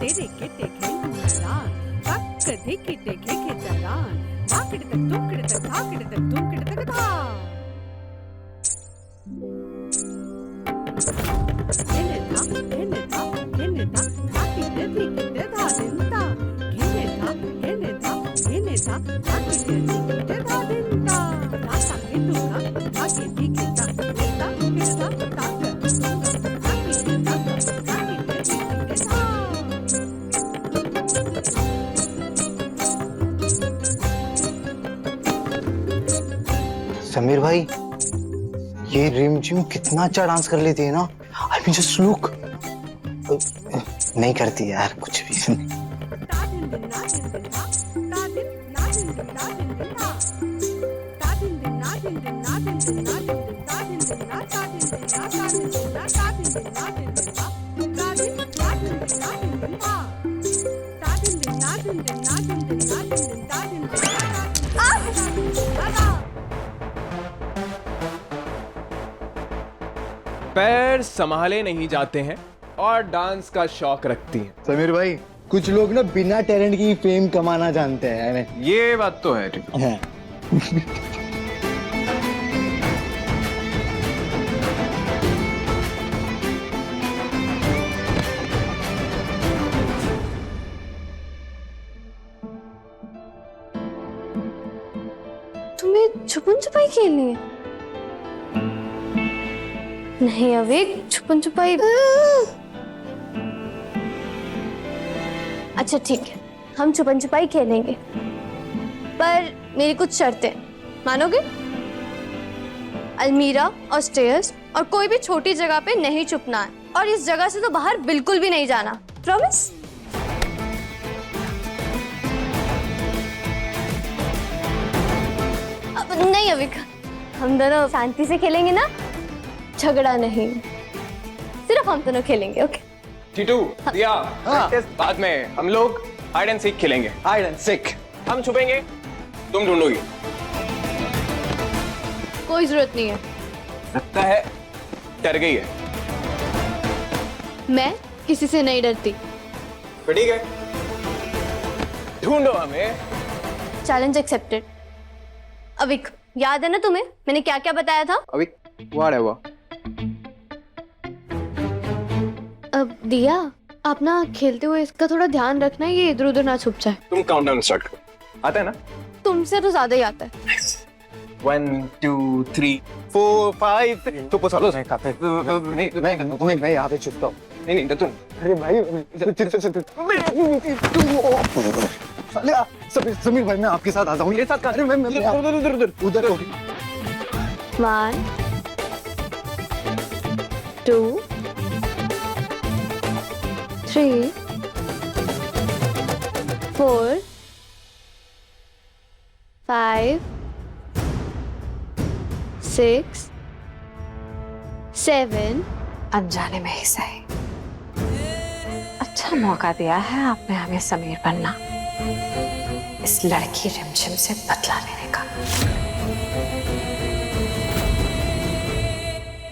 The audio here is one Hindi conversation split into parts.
केरे केटे खेलूं कदे किटे के खेतरान माकड़ तक तुमकड़ तक धाकड़ तक तुमकड़ तक धा केनेता धाकिटे धीकिटे धा दिंता केनेता धाकिटे धीकिटे धा दिंता दाता के तुका धाके धीकिटा केता केता ताका धाकिटे ताका धाकिटे धीकिटे धा समीर भाई, ये रिमझिम कितना अच्छा डांस कर लेती है ना। I mean just look. नहीं करती यार कुछ भी। पैर संभाले नहीं जाते हैं और डांस का शौक रखती हैं। समीर भाई, कुछ लोग ना बिना टैलेंट की फेम कमाना जानते हैं। ये बात तो है। तुम्हें छुपन छुपाई खेलनी है? नहीं अविक, छुपन छुपाई। अच्छा ठीक है, हम छुपन छुपाई खेलेंगे, पर मेरी कुछ शर्तें मानोगे? अलमीरा और स्टेयर्स और कोई भी छोटी जगह पे नहीं छुपना है, और इस जगह से तो बाहर बिल्कुल भी नहीं जाना। प्रॉमिस? नहीं अविक, हम दोनों शांति से खेलेंगे ना, झगड़ा नहीं, सिर्फ हम दोनों खेलेंगे। ओके टीटू, दिया, बाद में हम लोग हाइड एंड सीक खेलेंगे। Hide and seek. हम छुपेंगे, तुम ढूंढोगी। कोई जरूरत नहीं है। लगता है डर गई है। मैं किसी से नहीं डरती। तो ठीक है, ढूंढो हमें। Challenge accepted. अविक, याद है ना तुम्हें मैंने क्या क्या बताया था? अभी व्हाटएवर। अब दिया, आप ना खेलते हुए इसका थोड़ा ध्यान रखना, ये इधर उधर ना छुप जाए। तुम काउंटडाउन स्टार्ट करो। आता है ना? तुमसे तो ज्यादा ही आता है। 1 2 3 4 5 तो पोसालो नहीं खाते। मैं यहाँ पे छुपता हूँ। नहीं तुम। अरे भाई, समीर भाई, मैं आपके साथ आता हूँ। मेरे साथ कहाँ? अरे मैं उधर 1 2 3 4 5 6 7। अनजाने में ही सही, अच्छा मौका दिया है आपने हमें समीर बनना, इस लड़की रिमझिम से बदला लेने का।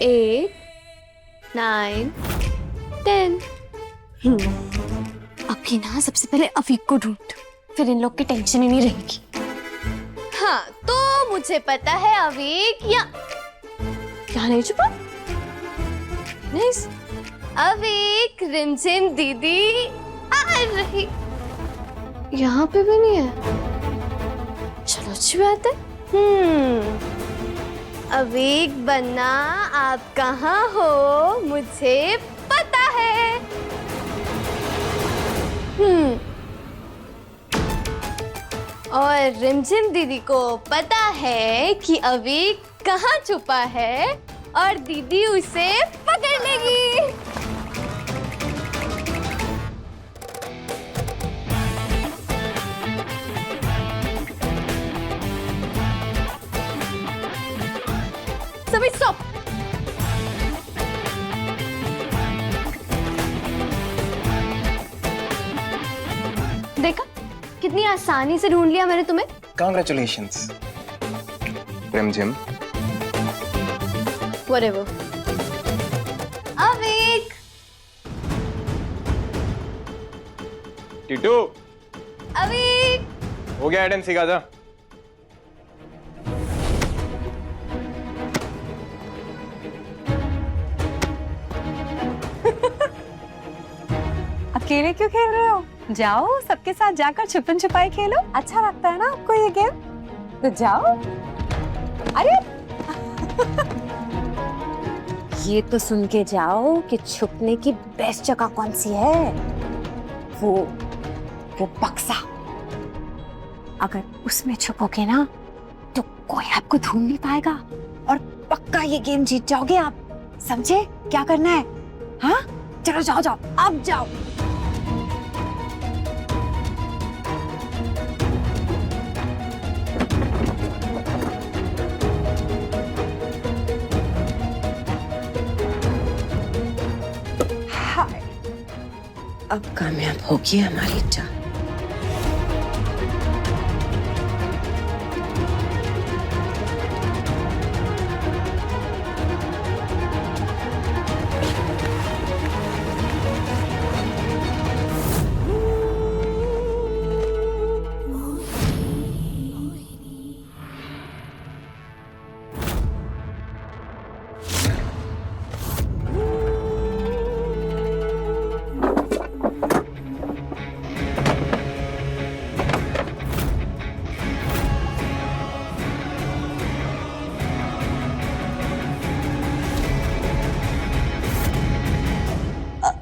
8 9 10। अब की ना सबसे पहले अफीक को ढूंढ, फिर इन लोग की टेंशन ही नहीं रहेगी। हाँ तो मुझे पता है अवीक या क्या नहीं छुपा? नहीं अवीक, रिमझिम दीदी आ रही। यहाँ पे भी नहीं है। चलो अच्छी बात है। अवीक बनना, आप कहाँ हो मुझे पता है। और रिमझिम दीदी को पता है कि अवीक कहाँ छुपा है और दीदी उसे पकड़ लेगी। सभी स्टॉप। देखा कितनी आसानी से ढूंढ लिया मैंने तुम्हें। कांग्रेचुलेशंस रिमझिम। Whatever. अवीक, टीटू अभी हो गया, एडन सीखा जा। अकेले क्यों खेल रहे हो? जाओ सबके साथ जाकर छुपन छुपाई खेलो, अच्छा लगता है ना आपको ये गेम? तो जाओ। अरे ये तो सुन के जाओ कि छुपने की बेस्ट जगह कौन सी है। वो बक्सा, अगर उसमें छुपोगे ना तो कोई आपको ढूंढ नहीं पाएगा और पक्का ये गेम जीत जाओगे आप। समझे क्या करना है? हाँ चलो जाओ जाओ, अब जाओ। हाय, अब कामयाब होगी हमारी चाल।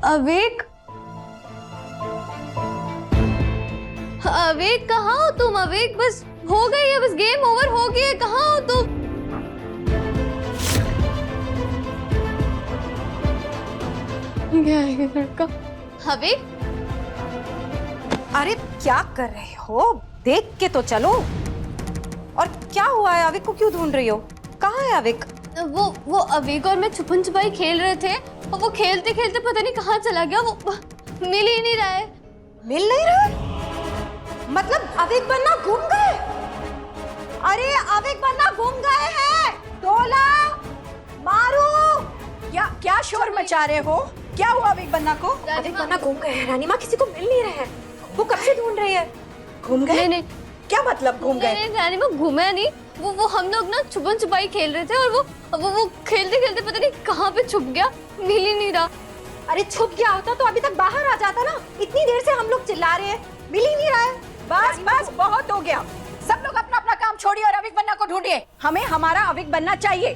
अवेक, अवेक कहाँ हो तुम? अवेक बस हो गई है, बस गेम ओवर हो गई है, कहाँ हो तुम? क्या है ये लड़का? अवेक, अरे क्या कर रहे हो? देख के तो चलो। और क्या हुआ है? अविक को क्यों ढूंढ रही हो? कहाँ है अविक? वो अवेक और मैं छुपन छुपाई खेल रहे थे और वो खेलते खेलते पता नहीं कहाँ चला गया, वो मिल ही नहीं रहा है। मिल नहीं रहा है? मतलब अविक बन्ना घूम गए? अरे अविक बन्ना घूम गए हैं। डोला मारू, क्या शोर मचा रहे हो? क्या हुआ अविक बन्ना को? अविक बन्ना घूम गए हैं रानी माँ, किसी को मिल नहीं रहे हैं। वो कब से ढूंढ रही है? घूम गए? नहीं, क्या मतलब घूम गए? नहीं रानी माँ, घूमे नहीं। वो हम लोग ना छुपन छुपाई खेल रहे थे और वो खेलते खेलते पता नहीं कहाँ पे छुप गया, मिल ही नहीं रहा। अरे छुप गया होता तो अभी तक बाहर आ जाता ना। इतनी देर से हम लोग चिल्ला रहे हैं, मिल ही नहीं रहा है। बस बस बहुत हो गया। सब लोग अपना अपना काम छोड़िए और अविक बन्ना को ढूंढिए। हमें हमारा अविक बन्ना चाहिए।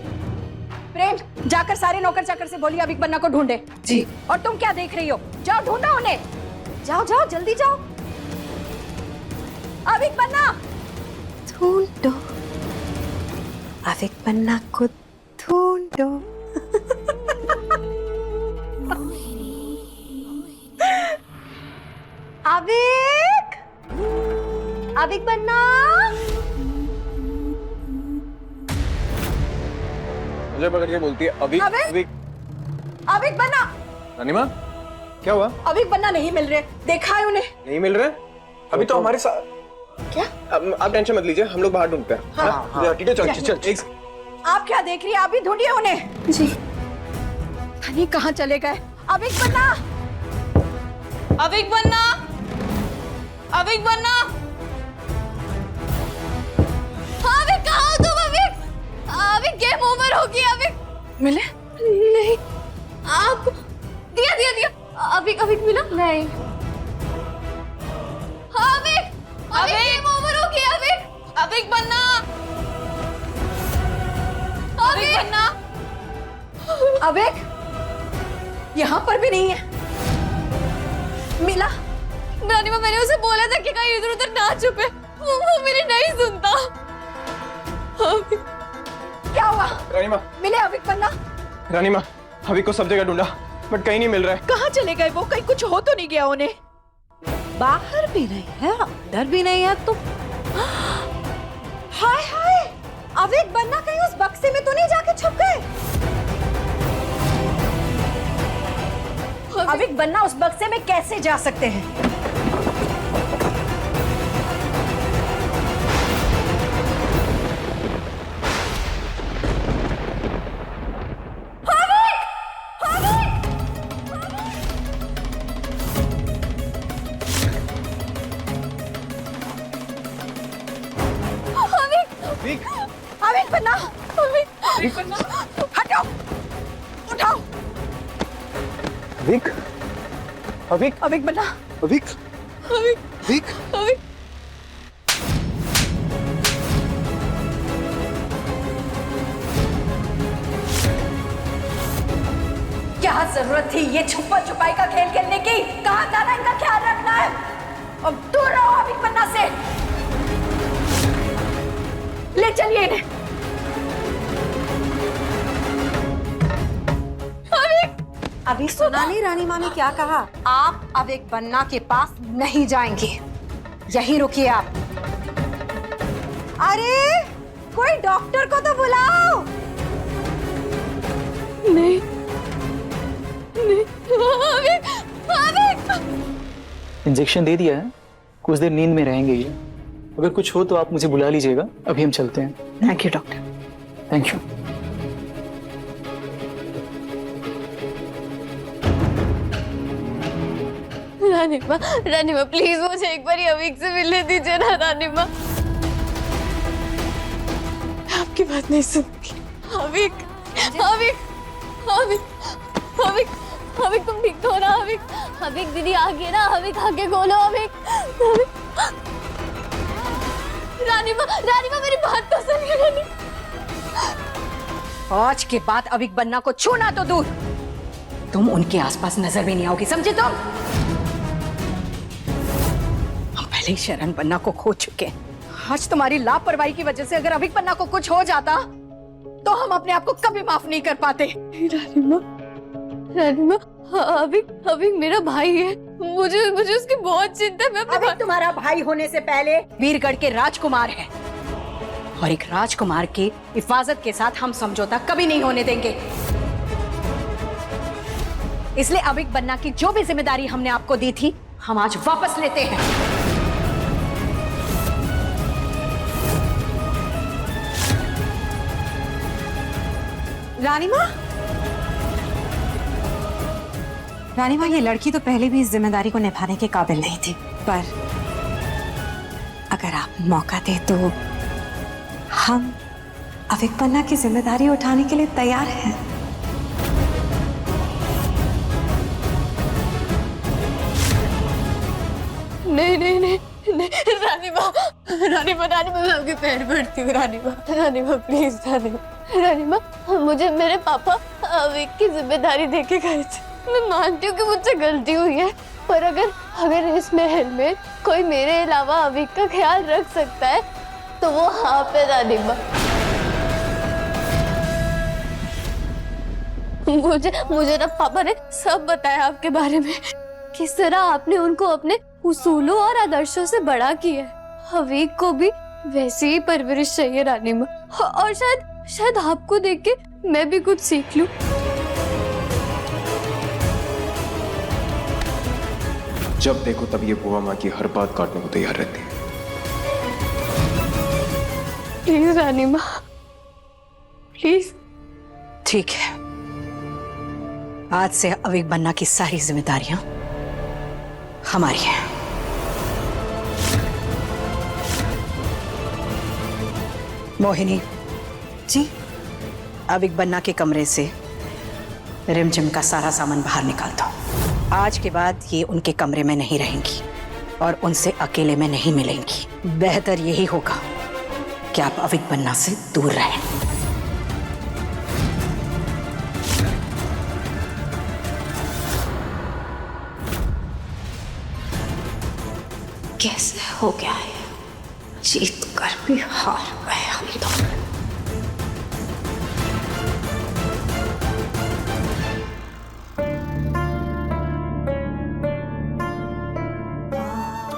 प्रेम, जाकर सारे नौकर चाकर से बोलिए अविक बन्ना को ढूंढे। जी। और तुम क्या देख रही हो? जाओ ढूंढो उन्हें। जाओ जाओ जल्दी जाओ। अविक बन्ना ढूंढो, अविक बन्ना को ढूंढो। अविक, अविक बन्ना। मुझे पकड़ के बोलती है अविक अविक। अविक बन्ना। रानी माँ क्या हुआ? अविक बन्ना नहीं मिल रहे, देखा है उन्हें? नहीं मिल रहे? अभी तो हमारे साथ। क्या? आप टेंशन मत लीजिए, हम लोग बाहर ढूंढते हैं। हाँ, टीटू चल चल चल। आप क्या देख रही है? आप भी ढूंढिए उन्हें। जी। हनी कहाँ चले गए? अविक बन्ना, अविक बन्ना, अविक बन्ना। अविक कहाँ हो तुम? अविक, अविक गेम ओवर हो गया। अविक मिले? नहीं, आप दिया दिया दिया। अविक, अविक मिला नहीं। अविक, अविक गेम ओवर हो गया। अविक, अविक बन्ना, अविक बन्ना। अविक यहाँ पर भी नहीं है। मिला? रानी माँ, मैंने उसे बोला था कि कहीं इधर उधर ना छुपे, वो मेरी नहीं सुनता। अविक, क्या हुआ? रानी माँ, मिले अविक बन्ना? रानी माँ, अविक को सब जगह ढूंढा बट कहीं नहीं मिल रहा है। कहाँ चले गए वो? कहीं कुछ हो तो नहीं गया उन्हें? बाहर भी नहीं है, अंदर भी नहीं है तो। हाय हाय, अविक बन्ना कहीं उस बक्से में तो नहीं जाके छुप गए? अविक बन्ना उस बक्से में कैसे जा सकते हैं? विक अविक बन्ना, अविक बन्ना, हटो, उठाओ। विक अविक अविक बन्ना, विक अविक, विक अविक। क्या जरूरत थी ये छुपा छुपाई का खेल खेलने की? कहाँ जाना, इनका ख्याल रखना है। अब दूर रहो अविक बन्ना से। ले चलिए इन्हें। अभी सुना नहीं रानी माँ ने क्या कहा? आप अविक बन्ना के पास नहीं जाएंगे, यहीं रुकिए आप। अरे कोई डॉक्टर को तो बुलाओ। नहीं, नहीं, अविक, अविक। इंजेक्शन दे दिया है, कुछ देर नींद में रहेंगे ये। अगर कुछ हो तो आप मुझे बुला लीजिएगा, अभी हम चलते हैं। Thank you doctor. Thank you. रानी माँ प्लीज मुझे एक बार अविक से मिलने दीजिए ना रानी माँ। आपकी बात नहीं सुनती। अविक, अविक, अविक, अविक, अविक तुम ठीक तो हो ना? अविक, अविक दीदी आ गई ना? अविक आगे बोलो अविक, अविक। रानी माँ मेरी बात तो सुनिए रानी। आज के बाद अविक बन्ना को छूना तो दूर, तुम उनके आसपास नजर भी नहीं आओगी, समझे तुम? हम पहले ही शरण बन्ना को खो चुके हैं। आज तुम्हारी लापरवाही की वजह से अगर अविक बन्ना को कुछ हो जाता तो हम अपने आप को कभी माफ नहीं कर पाते। रानी माँ अविक मेरा भाई है, मुझे उसकी बहुत चिंता है। मैं अविक तुम्हारा भाई होने से पहले वीरगढ़ के राजकुमार है, और एक राजकुमार की हिफाजत के साथ हम समझौता कभी नहीं होने देंगे। इसलिए अविक बन्ना की जो भी जिम्मेदारी हमने आपको दी थी, हम आज वापस लेते हैं। रानी माँ, ये लड़की तो पहले भी इस जिम्मेदारी को निभाने के काबिल नहीं थी, पर अगर आप मौका दे तो हम अविक बन्ना की जिम्मेदारी उठाने के लिए तैयार हैं। नहीं नहीं नहीं नहीं रानी माँ मैं आपके पैर पड़ती हूँ। रानी माँ प्लीज रानी माँ मुझे मेरे पापा अविक की जिम्मेदारी देके गए थे। मैं मानती हूँ कि मुझसे गलती हुई है, पर अगर इस महल में कोई मेरे अलावा अविक का ख्याल रख सकता है तो वो आप है रानी माँ। मुझे ना पापा ने सब बताया आपके बारे में, किस तरह आपने उनको अपने उसूलों और आदर्शों से बड़ा किया है। अविक को भी वैसी ही परवरिश चाहिए रानी माँ, और शायद आपको देख के मैं भी कुछ सीख लूं। जब देखो तब ये बुआ माँ की हर बात काटने को तैयार रहती है। प्लीज रानी माँ, प्लीज। ठीक है, आज से अविक बन्ना की सारी जिम्मेदारियां हमारी हैं। मोहिनी जी, अविक बन्ना के कमरे से रिमझिम का सारा सामान बाहर निकाल दो। आज के बाद ये उनके कमरे में नहीं रहेंगी और उनसे अकेले में नहीं मिलेंगी। बेहतर यही होगा कि आप अविक बन्ना से दूर रहें। कैसे हो गया है, जीत कर भी हार गए हम तो।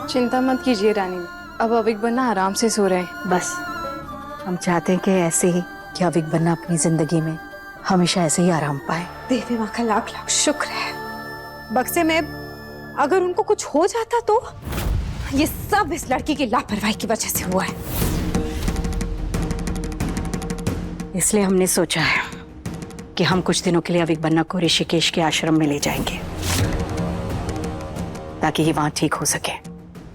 चिंता मत कीजिए रानी, अब अविक बन्ना आराम से सो रहे हैं। बस हम चाहते हैं कि ऐसे ही कि अविक बन्ना अपनी जिंदगी में हमेशा ऐसे ही आराम पाए। देवी माँ का लाख लाख शुक्र है। बक्से में अगर उनको कुछ हो जाता तो ये सब इस लड़की की लापरवाही की वजह से हुआ है। इसलिए हमने सोचा है कि हम कुछ दिनों के लिए अविक बन्ना को ऋषिकेश के आश्रम में ले जाएंगे ताकि ये वहां ठीक हो सके।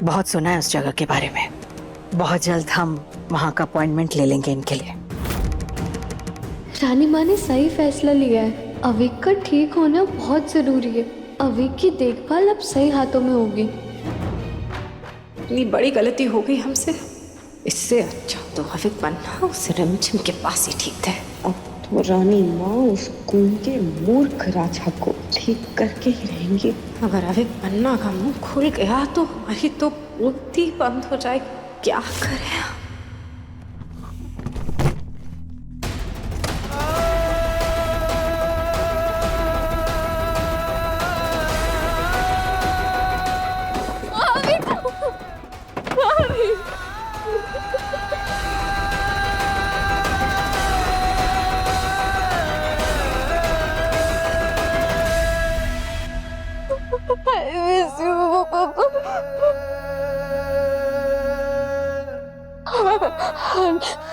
बहुत सुना है उस जगह के बारे में। बहुत जल्द हम वहां का अपॉइंटमेंट ले लेंगे इनके लिए। रानी माँ ने सही फैसला लिया है। अविक का ठीक होना बहुत जरूरी है। अविक की देखभाल अब सही हाथों में होगी। इतनी बड़ी गलती हो गई हमसे, इससे अच्छा तो अविक बनना उस रिमझिम के पास ही ठीक थे। अब तो रानी माँ उस गूंगे मूर्ख राजा को ठीक करके ही रहेंगी। अगर अविक पन्ना का मुंह खुल गया तो हमारी तो बुद्धि बंद हो जाए। क्या करें?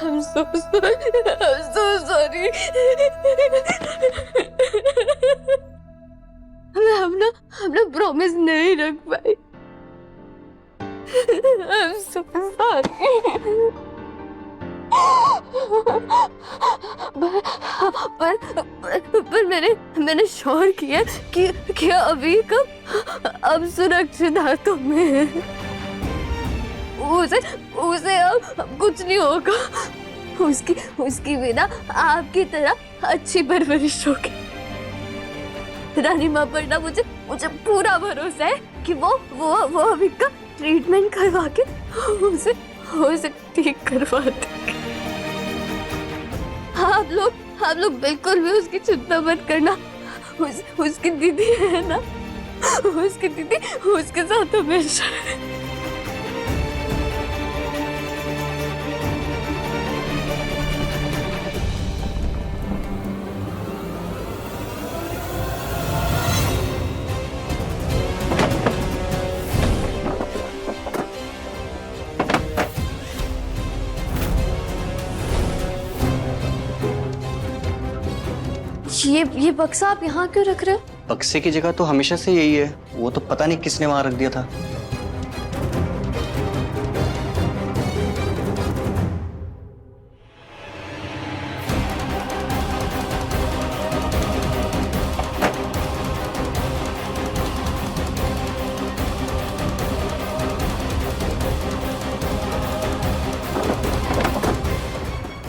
I'm so sorry. I'm so sorry. मैं अपना प्रॉमिस नहीं रख पाई। I'm so sorry. पर मैंने श्योर किया कि अभी अब सुरक्षित हाथों में है। उसे अब कुछ नहीं होगा। उसकी बिना आपकी तरह अच्छी परवरिश होगी। रानी माँ पर ना मुझे पूरा भरोसा है कि वो अभी का ट्रीटमेंट करवा के उसे ठीक करवा देंगे। आप लोग बिल्कुल भी उसकी चिंता मत करना। उसकी दीदी है ना, उसकी दीदी उसके साथ हमेशा है। ये बक्सा आप यहाँ क्यों रख रहे हो? बक्से की जगह तो हमेशा से यही है। वो तो पता नहीं किसने वहां रख दिया था।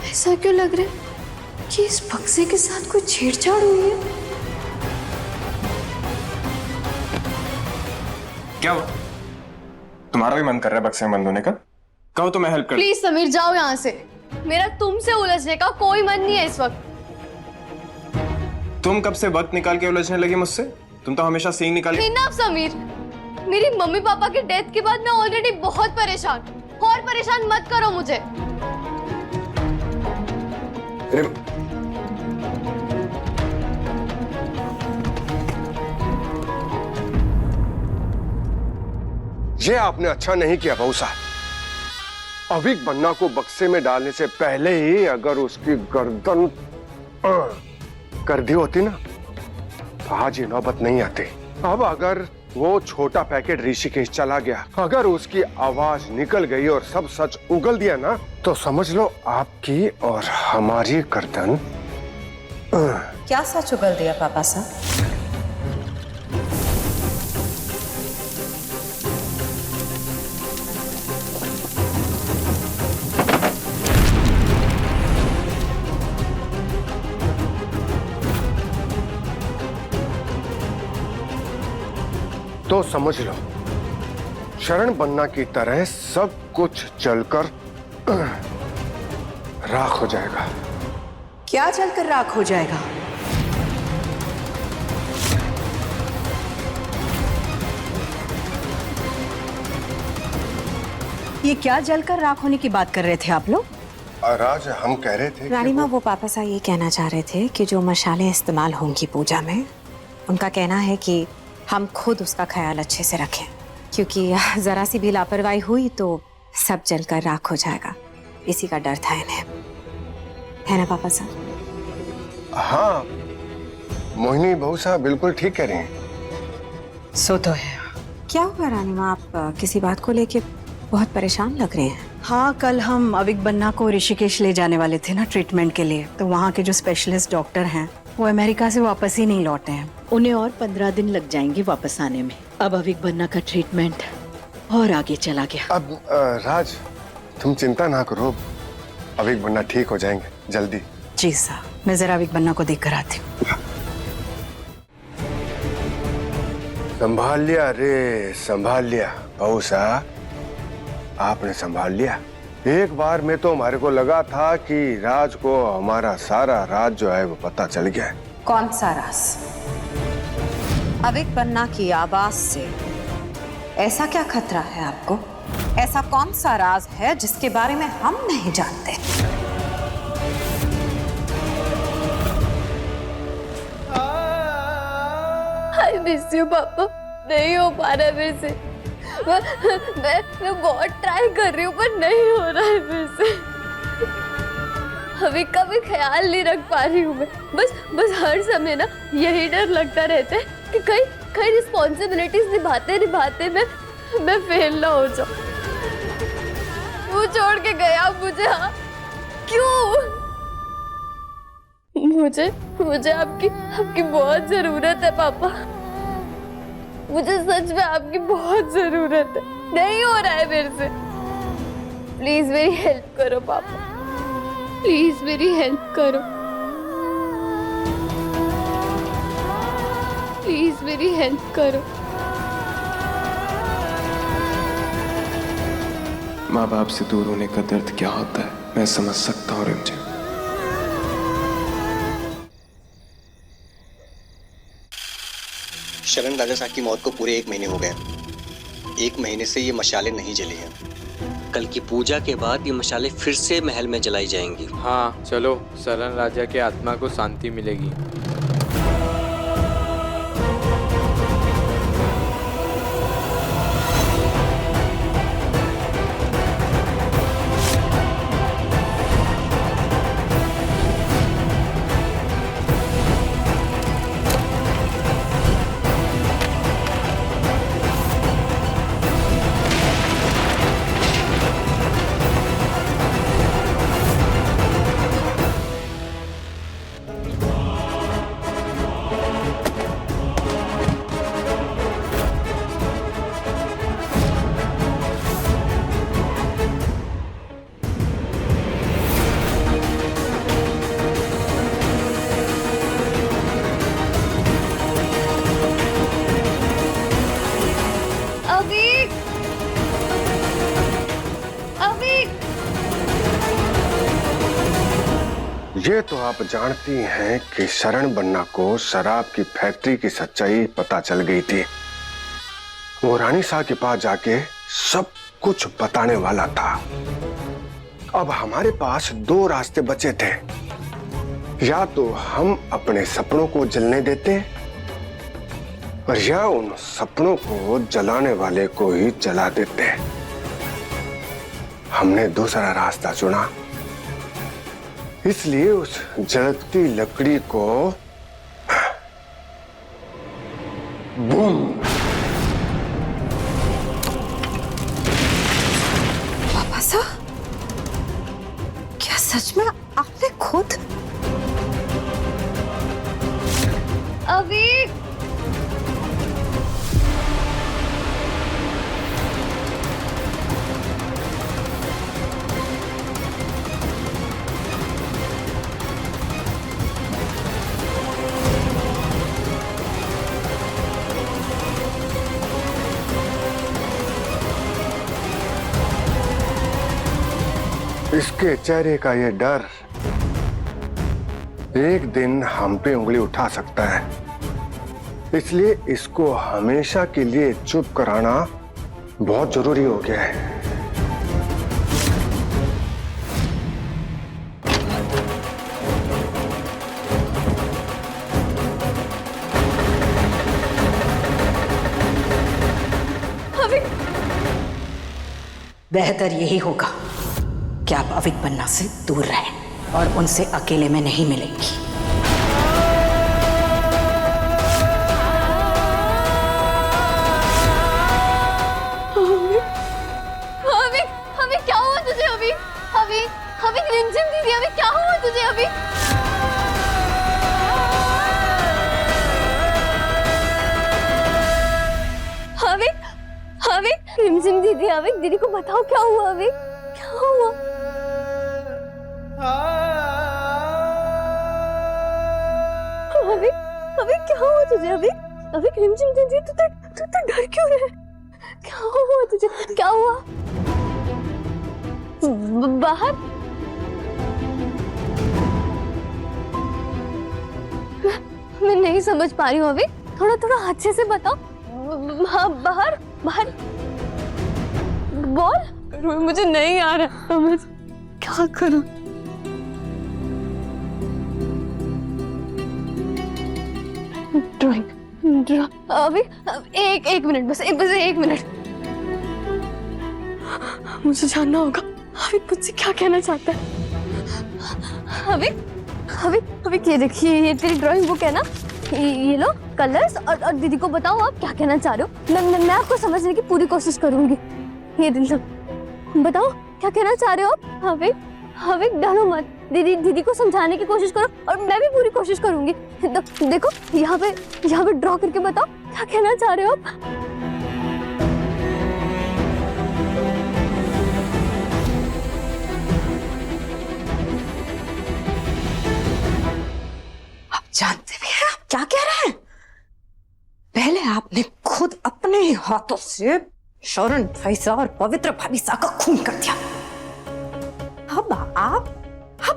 ऐसा क्यों लग रहा है कि इस बक्से के साथ कोई छेड़छाड़ हुई है? क्या हुआ? तुम्हारा भी मन कर रहा है बक्से में बंद होने का? कहो तो मैं हेल्प कर। प्लीज समीर जाओ यहाँ से। मेरा तुमसे उलझने का कोई मन नहीं है इस वक्त। तुम कब से वक्त निकाल के उलझने लगी मुझसे? तुम तो हमेशा सींग निकाल के। इनफ समीर, मेरी मम्मी पापा के डेथ के बाद मैं ऑलरेडी बहुत परेशान। और परेशान मत करो मुझे। ये आपने अच्छा नहीं किया बहू साहब। अविक बन्ना को बक्से में डालने से पहले ही अगर उसकी गर्दन कर दी होती ना तो आज ये नौबत नहीं आती। अब अगर वो छोटा पैकेट ऋषिकेश चला गया, अगर उसकी आवाज निकल गई और सब सच उगल दिया ना, तो समझ लो आपकी और हमारी गर्दन। क्या सच उगल दिया पापा साहब? तो समझ लो शरण बन्ना की तरह सब कुछ जलकर राख हो जाएगा। क्या जलकर राख हो जाएगा? ये क्या जलकर राख होने की बात कर रहे थे आप लोग? राज हम कह रहे थे रानी माँ, वो पापा साहब ये कहना चाह रहे थे कि जो मशालें इस्तेमाल होंगी पूजा में, उनका कहना है कि हम खुद उसका ख्याल अच्छे से रखें, क्योंकि जरा सी भी लापरवाही हुई तो सब जलकर राख हो जाएगा। इसी का डर था इन्हें, है ना पापा साहब? हाँ मोहिनी बहू साहब बिल्कुल ठीक कह रही हैं। सो तो है। क्या हुआ रानी माँ, आप किसी बात को लेके बहुत परेशान लग रहे हैं? हाँ, कल हम अविक बन्ना को ऋषिकेश ले जाने वाले थे ना ट्रीटमेंट के लिए, तो वहाँ के जो स्पेशलिस्ट डॉक्टर हैं वो अमेरिका से वापस ही नहीं लौटे हैं। उन्हें और 15 दिन लग जाएंगे वापस आने में। अब अविक बन्ना का ट्रीटमेंट और आगे चला गया। अब राज, तुम चिंता ना करो, अविक बन्ना ठीक हो जाएंगे जल्दी। जी साहब, मैं जरा अविक बन्ना को देख कर आती हूँ। संभाल लिया रे, संभाल लिया बहू सा, आपने संभाल लिया। एक बार में तो हमारे को लगा था कि राज को हमारा सारा राज जो है वो पता चल गया है। कौन सा राज? अविक बन्ना की आवाज से ऐसा क्या खतरा है आपको? ऐसा कौन सा राज है जिसके बारे में हम नहीं जानते? आई मिस यू पापा, नहीं हो पा रहा है मेरे से। मैं बहुत ट्राई कर रही हूँ पर नहीं हो रहा है मेरे से। अभी का भी ख्याल नहीं रख पा रही हूँ मैं। बस हर समय ना यही डर लगता रहता है कि कहीं रिस्पॉन्सिबिलिटीज निभाते मैं फेल ना हो जाऊँ। क्यों छोड़ के गया मुझे? हाँ क्यों? मुझे आपकी बहुत जरूरत है पापा। मुझे सच में आपकी बहुत जरूरत है। नहीं हो रहा है मेरे से। प्लीज मेरी हेल्प करो पापा, प्लीज मेरी हेल्प करो, प्लीज मेरी हेल्प करो। माँ बाप से दूर होने का दर्द क्या होता है मैं समझ सकता हूँ रिमझिम। शरण राजा साहब की मौत को पूरे 1 महीने हो गए। 1 महीने से ये मशालें नहीं जली हैं। कल की पूजा के बाद ये मशालें फिर से महल में जलाई जाएंगी। हाँ चलो, शरण राजा के आत्मा को शांति मिलेगी। ये तो आप जानती हैं कि शरण बन्ना को शराब की फैक्ट्री की सच्चाई पता चल गई थी। वो रानी साहब के पास जाके सब कुछ बताने वाला था। अब हमारे पास 2 रास्ते बचे थे, या तो हम अपने सपनों को जलने देते और या उन सपनों को जलाने वाले को ही जला देते। हमने दूसरा रास्ता चुना, इसलिए उस जलती लकड़ी को बूम। पापा साहब, क्या सच में आपने खुद? अविक, इसके चेहरे का ये डर एक दिन हम पे उंगली उठा सकता है, इसलिए इसको हमेशा के लिए चुप कराना बहुत जरूरी हो गया है। बेहतर यही होगा कि आप अविक बन्ना से दूर रहें और उनसे अकेले में नहीं मिलेंगी। अविक, अविक, क्या हुआ? तुझे अभी? अभी अभी रिमझिम दीदी, अभी क्या हुआ तुझे अभी? अभी अभी रिमझिम दीदी, अभी दीदी को बताओ क्या हुआ अभी? क्या हुआ? अभी अभी क्या हुआ तुझे अभी? अभी रिमझिम दीदी, तू डर क्यों रहा है? क्या हुआ तुझे? क्या हुआ? बाहर मैं नहीं समझ पा रही हूँ अभी, थोड़ा थोड़ा अच्छे से बताओ। बाहर बाहर बोल, मुझे नहीं आ रहा समझ, क्या करूं? ड्राइंग अभी एक मिनट, बस एक मिनट, मुझे जानना होगा अभी मुझसे क्या कहना चाहता है। अभी अभी अभी ये देखिए, ये तेरी ड्राइंग बुक है ना, ये लो कलर्स, और दीदी को बताओ आप क्या कहना चाह रहे हो। मैं आपको समझने की पूरी कोशिश करूंगी। ये दिल बताओ क्या कहना चाह रहे हो आप। अभी अभी डरो मत, दीदी को समझाने की कोशिश करो, और मैं भी पूरी कोशिश करूंगी। देखो यहाँ पे ड्रॉ करके बताओ क्या कहना चाह रहे हो आप। जानते भी हैं आप क्या कह रहे हैं? पहले आपने खुद अपने हाथों से शरण फैसा और पवित्र भाविसा का खून कर दिया। अब आप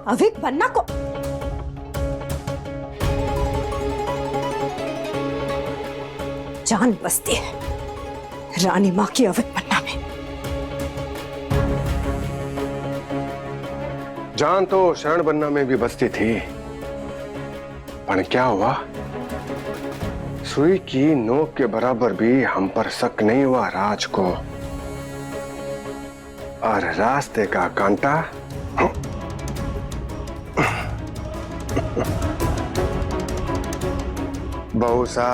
अविक बन्ना को जान बसती है रानी माँ की अविक बन्ना में। जान तो शरण बनना में भी बसती थी, पर क्या हुआ? सुई की नोक के बराबर भी हम पर शक नहीं हुआ राज को, और रास्ते का कांटा बहुसा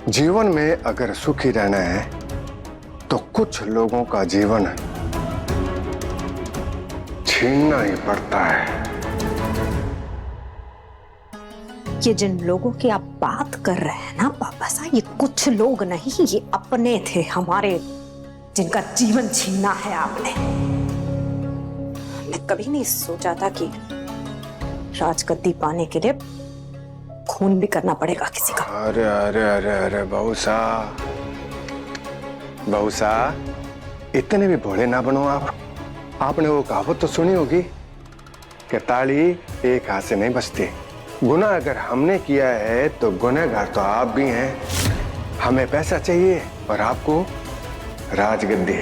जीवन में अगर सुखी रहना है तो कुछ लोगों का जीवन छीनना ही पड़ता है। ये जिन लोगों की आप बात कर रहे हैं ना पापा साहब, ये कुछ लोग नहीं, ये अपने थे हमारे, जिनका जीवन छीना है आपने। मैं कभी नहीं सोचा था कि राजगद्दी पाने के लिए खून भी करना पड़ेगा किसी का। अरे अरे अरे अरे बहुसा, इतने भी भोले ना बनो आप। आपने वो कहावत तो सुनी होगी कि ताली एक हाथ से नहीं बजती। गुनाह अगर हमने किया है तो गुनहगार तो आप भी हैं। हमें पैसा चाहिए और आपको राजगद्दी,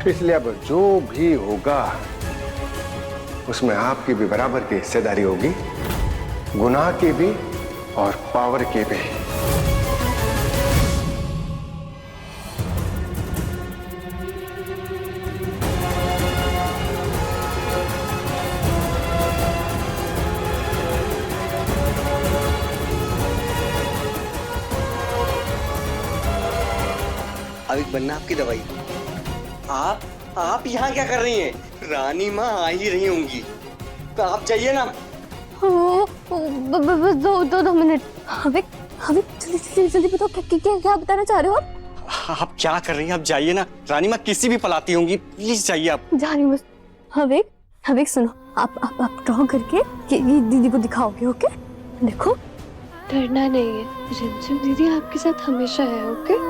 इसलिए अब जो भी होगा उसमें आपकी भी बराबर की हिस्सेदारी होगी, गुनाह की भी और पावर की भी। अविक बन्ना आपकी दवाई। आप यहाँ क्या कर रही हैं? रानी माँ आ ही रही होंगी, तो आप जाइए ना। बस दो मिनट। अविक जल्दी बताओ क्या बताना चाह रहे हो आप? आप क्या कर रही हैं? आप जाइए ना, रानी माँ किसी भी पलाती होंगी, प्लीज जाइए आप। जा रही हूँ बस। अविक सुनो, आप ड्रॉ करके ये दीदी को दिखाओगे, ओके? देखो डरना नहीं है, रिमझिम दीदी आपके साथ हमेशा है, ओके?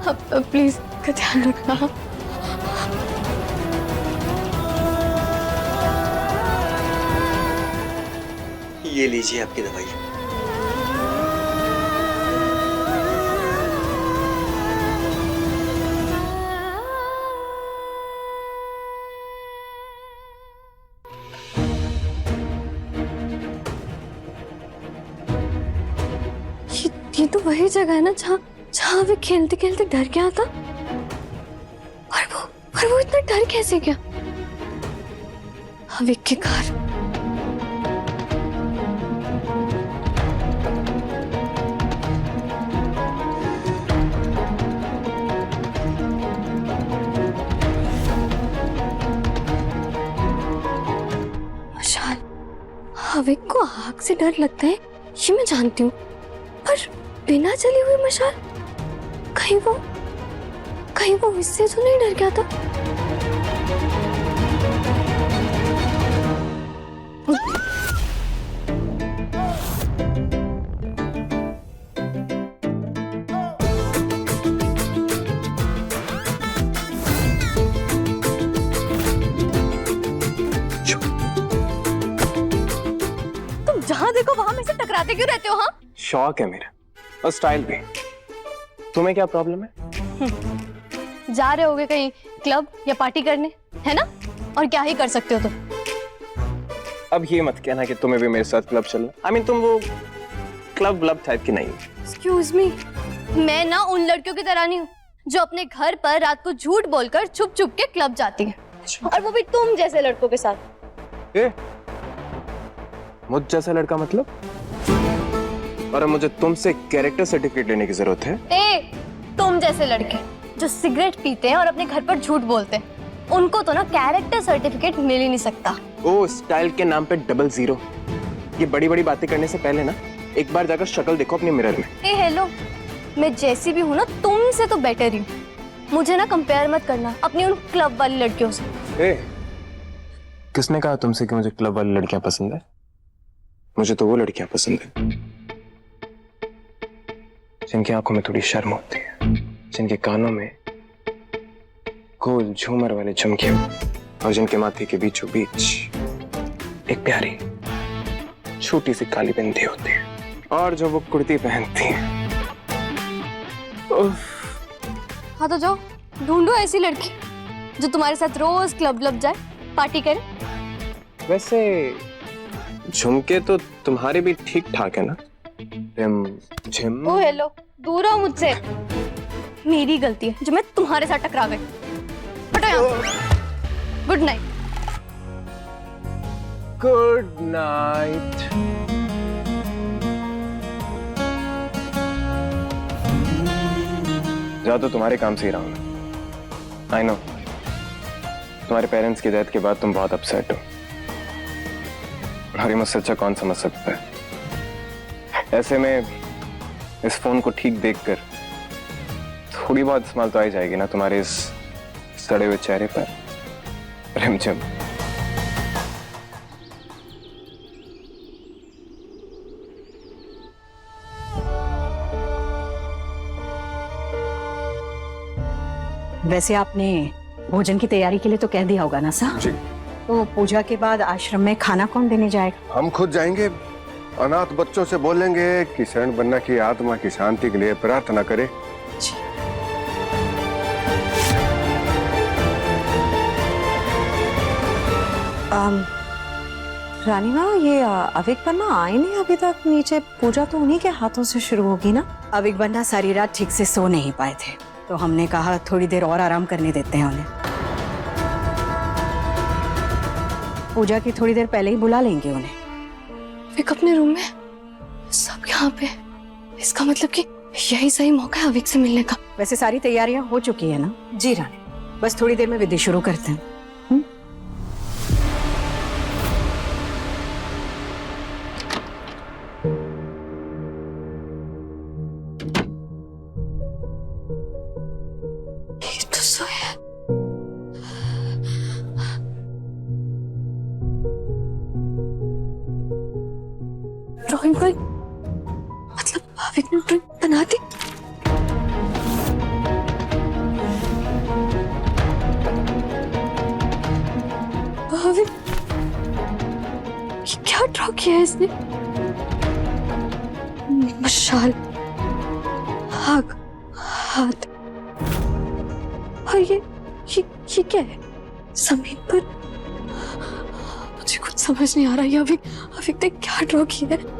आप प्लीज का ध्यान रखना। ये लीजिए आपकी दवाई। ये तो वही जगह है ना जहाँ वे खेलते खेलते डर गया था। और वो इतना डर कैसे गया? अविक के घर। अविक को आग से डर लगता है ये मैं जानती हूँ, पर बिना जली हुई मशाल, कहीं वो इससे तो नहीं डर गया था? तुम जहां देखो वहां मेरे से टकराते क्यों रहते हो? हाँ, शौक है मेरा, और स्टाइल भी। तुम्हें क्या प्रॉब्लम है? जा रहे होगे कहीं क्लब या पार्टी करने, है ना? और क्या ही कर सकते हो तुम। अब ये मत कहना कि तुम्हें भी मेरे साथ क्लब चलना। I mean, तुम वो क्लब टाइप की नहीं हो। एक्सक्यूज मी, मैं ना उन लड़कियों की तरह नहीं हूँ जो अपने घर पर रात को झूठ बोलकर छुप छुप के क्लब जाती है, और वो भी तुम जैसे लड़कों के साथ। मुझ जैसा लड़का मतलब? और मुझे तुमसे कैरेक्टर सर्टिफिकेट लेने की जरूरत है? तुम जैसे लड़के जो सिगरेट पीते हैं और अपने घर पर झूठ बोलते हैं, उनको तो ना कैरेक्टर सर्टिफिकेट मिल ही नहीं सकता। ओ, स्टाइल के नाम पे 00। ये बड़ी बड़ी बातें करने से पहले ना एक बार जाकर शक्ल देखो अपने मिरर में। हेलो, मैं जैसी भी हूँ ना तुमसे तो बेटर ही हूँ। मुझे ना कंपेयर मत करना अपनी उन क्लब वाली लड़कियों से। किसने कहा तुमसे कि मुझे क्लब वाली लड़कियां पसंद है? मुझे तो वो लड़कियां पसंद है जिनकी आंखों में थोड़ी शर्म होती है, जिनके कानों में गोल झूमर वाले झुमके, और जिनके माथे के बीचों बीच एक प्यारी छोटी सी काली बिंदी होती है, और जो वो कुर्ती पहनती है। हाँ तो जाओ ढूंढो ऐसी लड़की जो तुम्हारे साथ रोज क्लब जाए, पार्टी करे। वैसे झुमके तो तुम्हारे भी ठीक ठाक है ना? ओ हेलो, दूर हो मुझसे। मेरी गलती है जो मैं तुम्हारे साथ टकरा गई। हटो यहाँ से। Good night. Good night. जा तो तुम्हारे काम से ही रहा हूं। आई नो, तुम्हारे पेरेंट्स की डेथ के बाद तुम बहुत अपसेट हो, और ये मुझसे अच्छा कौन समझ सकता है। ऐसे में इस फोन को ठीक देखकर थोड़ी बहुत स्माइल तो आ ही जाएगी ना तुम्हारे इस सड़े हुए चेहरे पर। रिमझिम। वैसे आपने भोजन की तैयारी के लिए तो कह दिया होगा ना सर? जी। तो पूजा के बाद आश्रम में खाना कौन देने जाएगा? हम खुद जाएंगे। अनाथ बच्चों से बोलेंगे कि शरण बन्ना की आत्मा की शांति के लिए प्रार्थना करे। रानी माँ, ये अविक बन्ना आए नहीं अभी तक नीचे? पूजा तो उन्हीं के हाथों से शुरू होगी ना? अविक बन्ना सारी रात ठीक से सो नहीं पाए थे, तो हमने कहा थोड़ी देर और आराम करने देते हैं उन्हें। पूजा की थोड़ी देर पहले ही बुला लेंगे उन्हें। अविक अपने रूम में, सब यहाँ पे। इसका मतलब कि यही सही मौका है अविक से मिलने का। वैसे सारी तैयारियां हो चुकी है ना? जी रानी। बस थोड़ी देर में विधि शुरू करते हैं। ये तो सोया। ड्राइंग मतलब अविक ने ड्राइंग बना दी? अविक, ये क्या ड्रॉ किया है इसने? मशाल, आग, हाथ, और ये क्या है जमीन पर? मुझे कुछ समझ नहीं आ रहा। ये अविक ने क्या ड्रॉ किया है?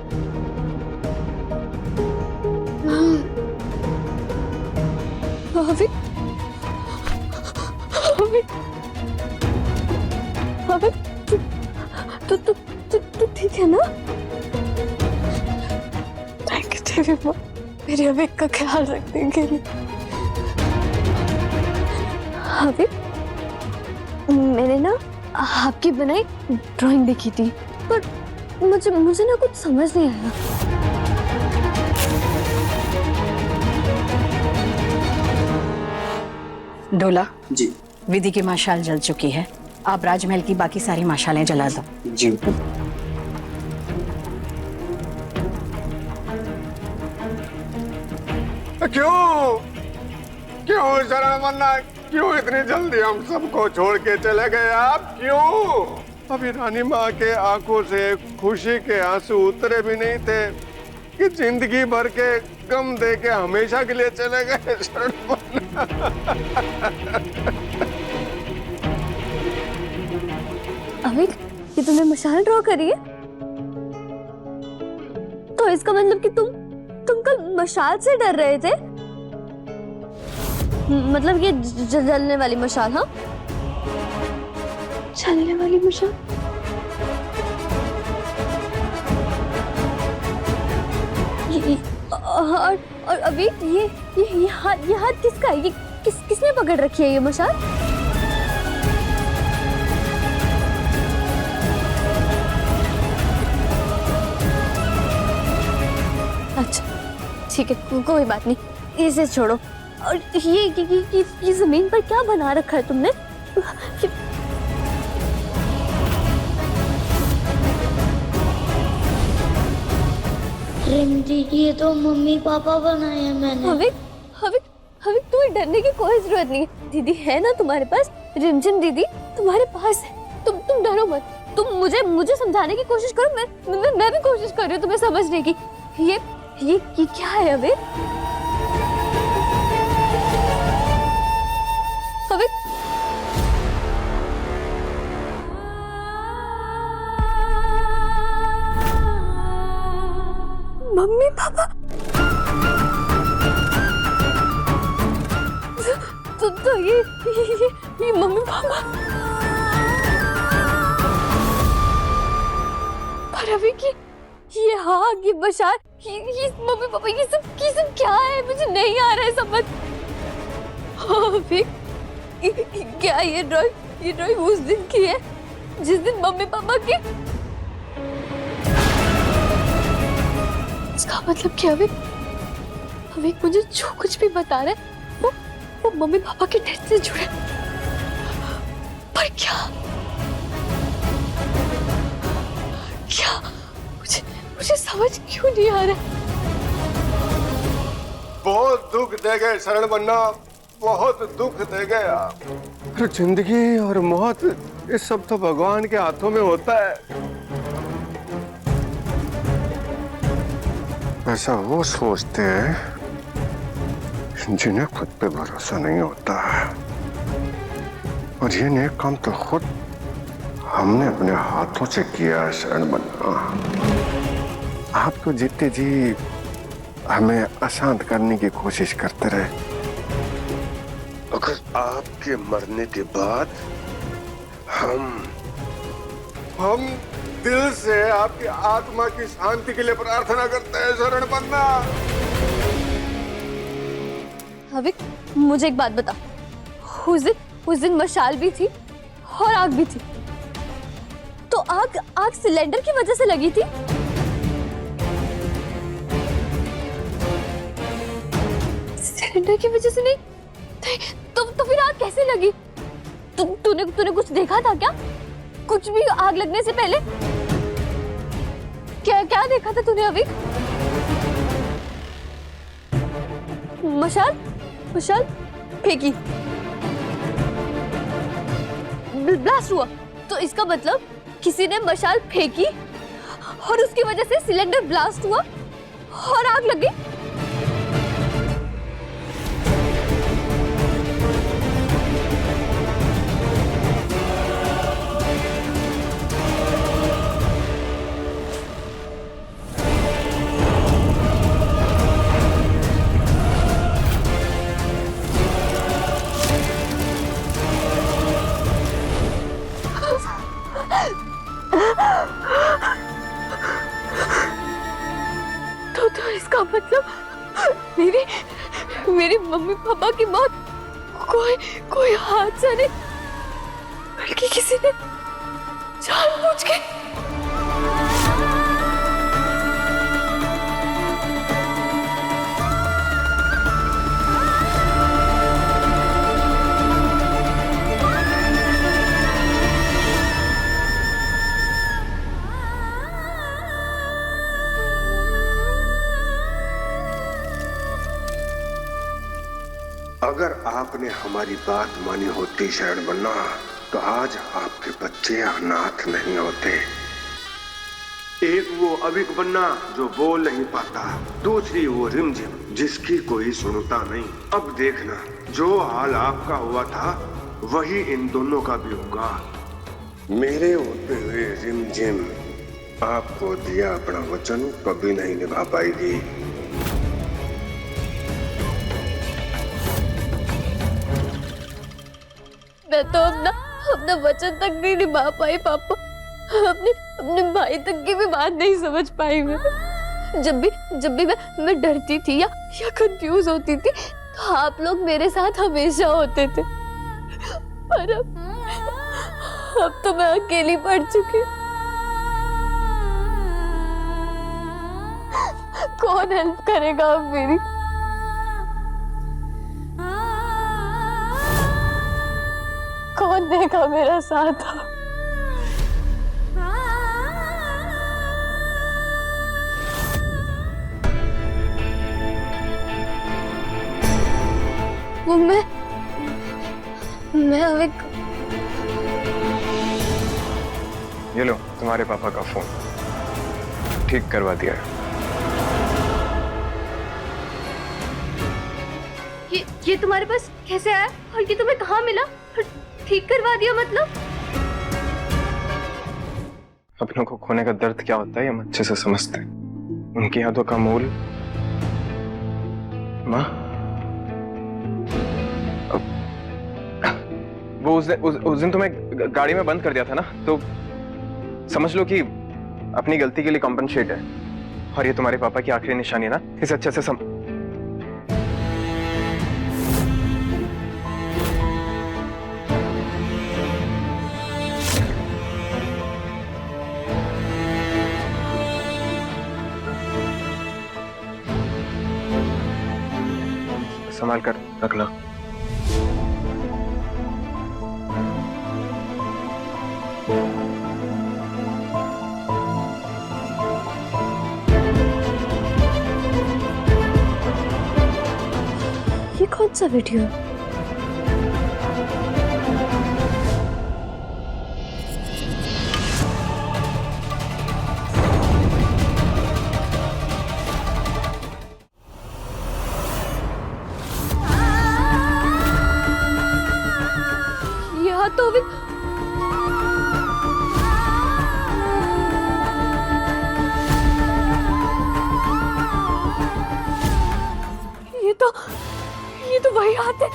अविक, तू ठीक है ना? थैंक यू देवी माँ, मेरे अविक का ख्याल रखने के लिए। अविक, मैंने ना आपकी बनाई ड्राइंग देखी थी, पर मुझे ना कुछ समझ नहीं आया। डोला जी विधि की मशाल जल चुकी है, आप राजमहल की बाकी सारी मशालें जला दो। जी क्यों क्यों शरण मन्ना, क्यों इतनी जल्दी हम सबको छोड़ के चले गए आप? क्यों? अभी रानी माँ के आंखों से खुशी के आंसू उतरे भी नहीं थे कि जिंदगी भर के गम दे के हमेशा के लिए चले गए। शरण मन्ना, अविक, ये तुमने मशाल ड्रॉ करी है? तो इसका मतलब कि तुम कल मशाल से डर रहे थे? मतलब ये जलने वाली मशाल? हाँ, जलने वाली मशाल। और अभी ये हाथ किसका है? ये किसने पकड़ रखी है ये मशाल? अच्छा ठीक है, कोई बात नहीं, इसे छोड़ो। और ये जमीन पर क्या बना रखा है तुमने? ये तो मम्मी पापा बनाए हैं मैंने। हविक तुम्हें डरने की कोई जरूरत नहीं है। दीदी है ना तुम्हारे पास, रिमझिम दीदी तुम्हारे पास है। तुम डरो मत। तुम मुझे समझाने की कोशिश करो, मैं भी कोशिश कर रही हूँ तुम्हें समझने की। ये क्या है हविक? हविक, मम्मी पापा, तो ये मम्मी पापा। पर अभी ये आग, ये बशार, ये मम्मी पापा, ये सब क्या है? मुझे नहीं आ रहा है समझ। अभी क्या ये ड्राइंग उस दिन की है जिस दिन मम्मी पापा की? इसका मतलब क्या? अभी मुझे जो कुछ भी बता रहे वो मम्मी पापा के डेथ से जुड़े। पर क्या मुझे समझ क्यों नहीं आ रहा? बहुत दुख दे गए शरण मन्ना, बहुत दुख दे गए आप। अरे जिंदगी और मौत, ये सब तो भगवान के हाथों में होता है। ऐसा वो सोचते हैं जिन्हें खुद पे भरोसा नहीं होता है। और ये नेक काम तो खुद हमने अपने हाथों से किया है शरण मन्ना। आप तो जीते जी हमें अशांत करने की कोशिश करते रहे। अगर आपके मरने के बाद हम दिल से आपकी आत्मा की शांति के लिए प्रार्थना करते हैं शरण मन्ना। हविक, मुझे एक बात बता, उस दिन मशाल भी थी और आग भी थी, तो आग सिलेंडर की वजह से लगी थी? सिलेंडर की वजह से नहीं तो फिर आग कैसे लगी? तूने कुछ देखा था क्या? कुछ भी आग लगने से पहले क्या देखा था तूने अभी? मशाल फेंकी, ब्लास्ट हुआ, तो इसका मतलब किसी ने मशाल फेंकी और उसकी वजह से सिलेंडर ब्लास्ट हुआ और आग लग गई। तो इसका मतलब मेरी मम्मी पापा की मौत कोई हादसा नहीं, बल्कि किसी ने जानबूझ के आपने हमारी बात मानी होती शरण बन्ना, तो आज आपके बच्चे अनाथ नहीं होते। एक वो अविक बन्ना जो बोल नहीं पाता, दूसरी वो रिमझिम जिसकी कोई सुनता नहीं। अब देखना, जो हाल आपका हुआ था वही इन दोनों का भी होगा। मेरे होते हुए रिमझिम आपको दिया अपना वचन कभी नहीं निभा पाएगी। मैं तो अपना वचन तक नहीं निभा पाई पापा। अपने भाई तक की भी बात नहीं समझ पाई मैं। जब भी मैं डरती थी या कंफ्यूज होती थी तो आप लोग मेरे साथ हमेशा होते थे। पर अब तो मैं अकेली पड़ चुकी हूँ। कौन हेल्प करेगा अब मेरी? कौन देगा मेरा साथ? वो मैं अविक। ये लो तुम्हारे पापा का फोन, ठीक करवा दिया है। ये तुम्हारे पास कैसे आया और ये तुम्हें कहाँ मिला? ठीक करवा दिया मतलब? अपनों को खोने का दर्द क्या होता है हम अच्छे से समझते हैं। उनकी यादों का मूल माँ, वो उस दिन तुम्हें गाड़ी में बंद कर दिया था ना, तो समझ लो कि अपनी गलती के लिए कॉम्पनसेट है। और ये तुम्हारे पापा की आखिरी निशानी है ना, इसे अच्छे से संभाल कर रखना। ये कौन सा वीडियो है? यहाँ तो अभी ये तो वही हाथ है।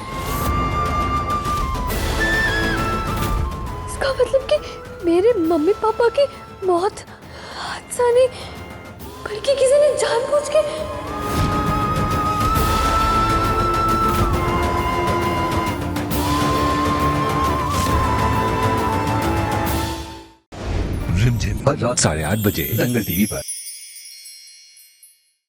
इसका मतलब कि मेरे मम्मी पापा की मौत हादसा नहीं बल्कि किसी ने जानबूझ के। रिमझिम हर रात 8:30 बजे दंगल टीवी पर।